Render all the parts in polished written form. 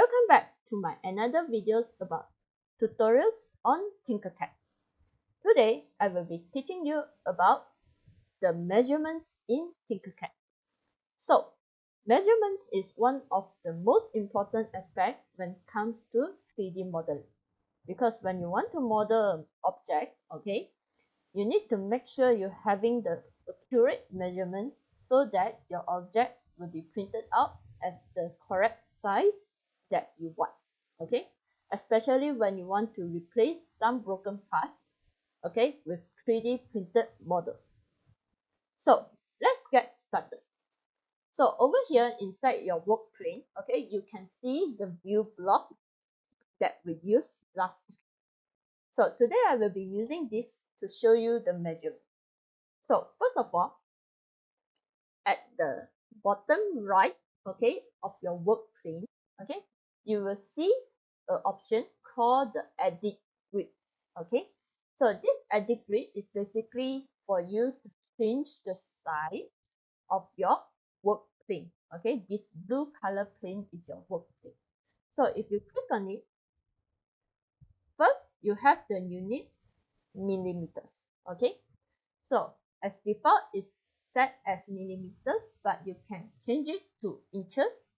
Welcome back to my another videos about tutorials on tinkerCAD. Today I will be teaching you about the measurements in tinkerCAD. So, measurements is one of the most important aspects when it comes to 3D modeling. Because when you want to model an object, okay, you need to make sure you're having the accurate measurement so that your object will be printed out as the correct size that you want, okay, especially when you want to replace some broken parts, okay, with 3D printed models. So let's get started. So over here inside your work plane, okay, you can see the view block that we used last time. So today I will be using this to show you the measurement. So first of all, at the bottom right, okay, of your work plane, okay, you will see an option called the edit grid, okay. So this edit grid is basically for you to change the size of your work plane, okay. This blue color plane is your work plane. So if you click on it, first you have the unit millimeters, okay. So as default is set as millimeters, but you can change it to inches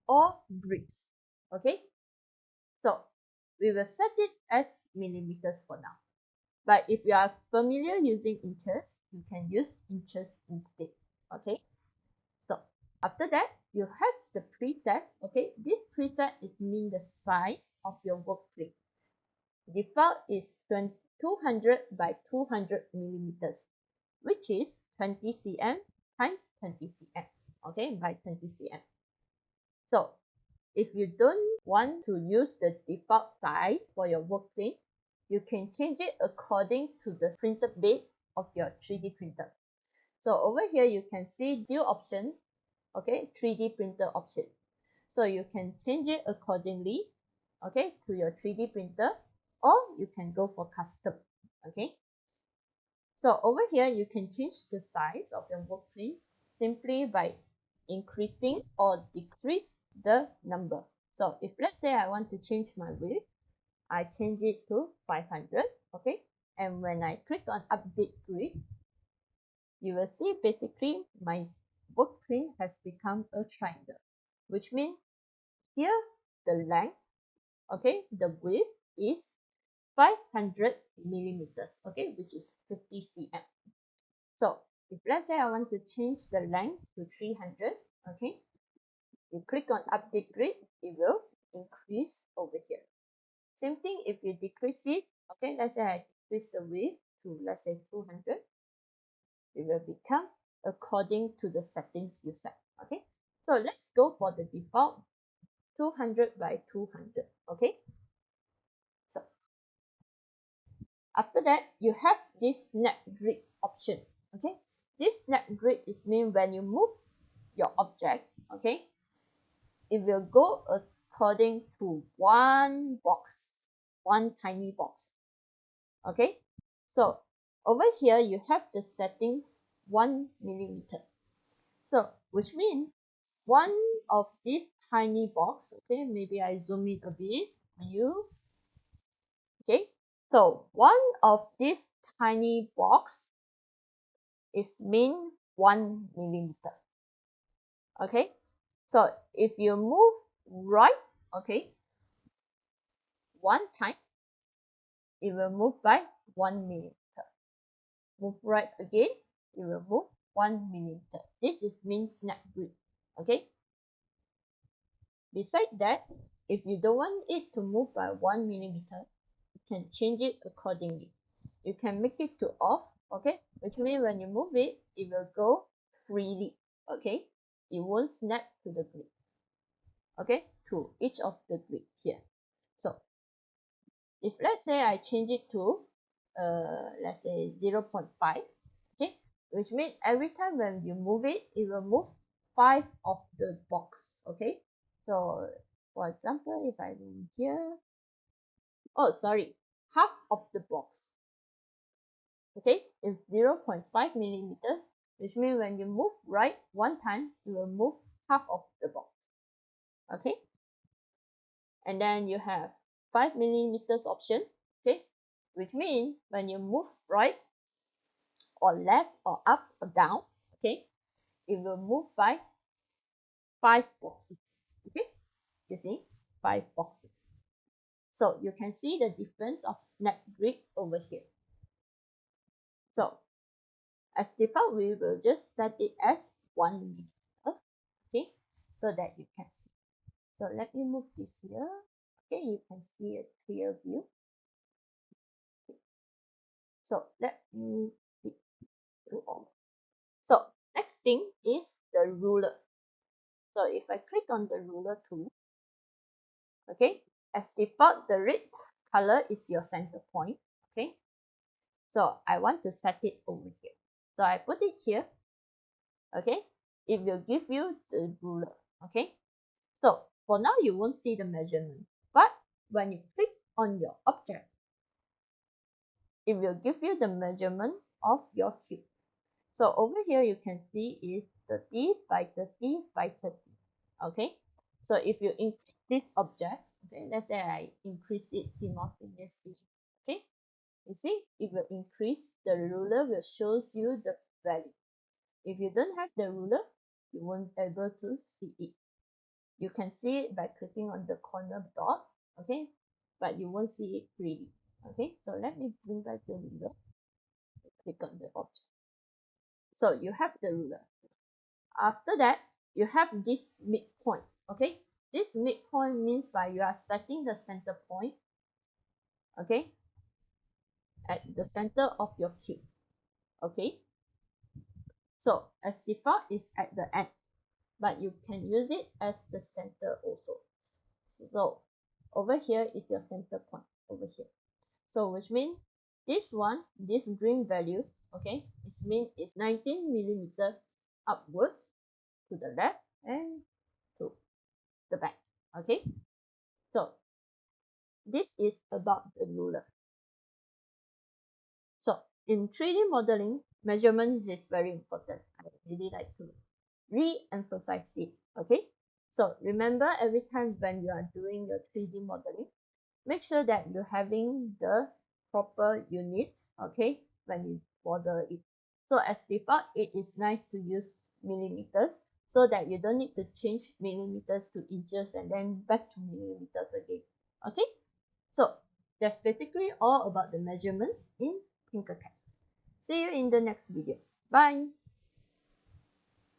or bricks, okay. So we will set it as millimeters for now, but if you are familiar using inches, you can use inches instead, okay. So after that, you have the preset, okay. This preset is mean the size of your work plane. Default is 200 by 200 millimeters, which is 20 cm times 20 cm, okay, by 20 cm. So if you don't want to use the default size for your work plane, you can change it according to the printed bed of your 3D printer. So over here you can see view option, okay, 3D printer option. So you can change it accordingly, okay, to your 3D printer, or you can go for custom, okay. So over here, you can change the size of your work plane simply by increasing or decrease the number. So if let's say I want to change my width, I change it to 500, okay? And when I click on update grid, you will see basically my work plane has become a triangle, which means here the length, okay, the width is 500 millimeters, okay, which is 50 cm. So if let's say I want to change the length to 300, okay, you click on update grid, it will increase over here. Same thing if you decrease it, okay, let's say I decrease the width to let's say 200, it will become according to the settings you set, okay. So let's go for the default 200 by 200, okay. So after that, you have this snap grid option, okay. This snap grid is mean when you move your object, okay, it will go according to one box, one tiny box, okay. So over here you have the settings 1 millimeter. So which means one of this tiny box, okay, maybe I zoom it a bit for you, okay. So one of this tiny box is mean 1 millimeter, okay. So if you move right, okay, one time, it will move by 1 millimeter. Move right again, it will move 1 millimeter. This is mean snap grid, okay. Besides that, if you don't want it to move by 1 millimeter, you can change it accordingly. You can make it to off, okay, which means when you move it, it will go freely, okay. It won't snap to the grid, okay, to each of the grid here. So if let's say I change it to let's say 0.5, okay, which means every time when you move it, it will move 5 of the box, okay. So for example, if I move here, oh sorry, half of the box, okay, is 0.5 millimeters, which means when you move right one time, you will move half of the box, okay. and then you have 5 millimeters option, okay, which means when you move right or left or up or down, okay, it will move by 5 boxes, okay, you see 5 boxes. So you can see the difference of snap grip over here. So as default, we will just set it as 1 millimeter, okay, so that you can see. So let me move this here. Okay, you can see a clear view. So let me click through all. So next thing is the ruler. So if I click on the ruler tool, okay, as default, the red color is your center point. Okay, so I want to set it over here. So I put it here. Okay, it will give you the ruler. Okay, so for now you won't see the measurement, but when you click on your object, it will give you the measurement of your cube. So over here you can see is 30 by 30 by 30. Okay, so if you increase this object, okay, let's say I increase it simultaneously. Okay, you see it will increase, the ruler will shows you the value. If you don't have the ruler, you won't able to see it. You can see it by clicking on the corner dot, okay, but you won't see it freely. Okay, so let me bring back the ruler. Click on the object. So you have the ruler. After that, you have this midpoint. Okay, this midpoint means by you are setting the center point, okay, at the center of your cube. Okay, so as default is at the end, but you can use it as the center also. So over here is your center point over here. So which means this one, this green value, okay, it means it's 19 millimeter upwards to the left and to the back. Okay, so this is about the ruler. So in 3D modeling, measurement is very important. I really like to re-emphasize it. Okay, so remember every time when you are doing your 3D modeling, make sure that you're having the proper units, okay, when you model it. So as default, it is nice to use millimeters so that you don't need to change millimeters to inches and then back to millimeters again. Okay, so that's basically all about the measurements in tinkerCAD. See you in the next video. Bye.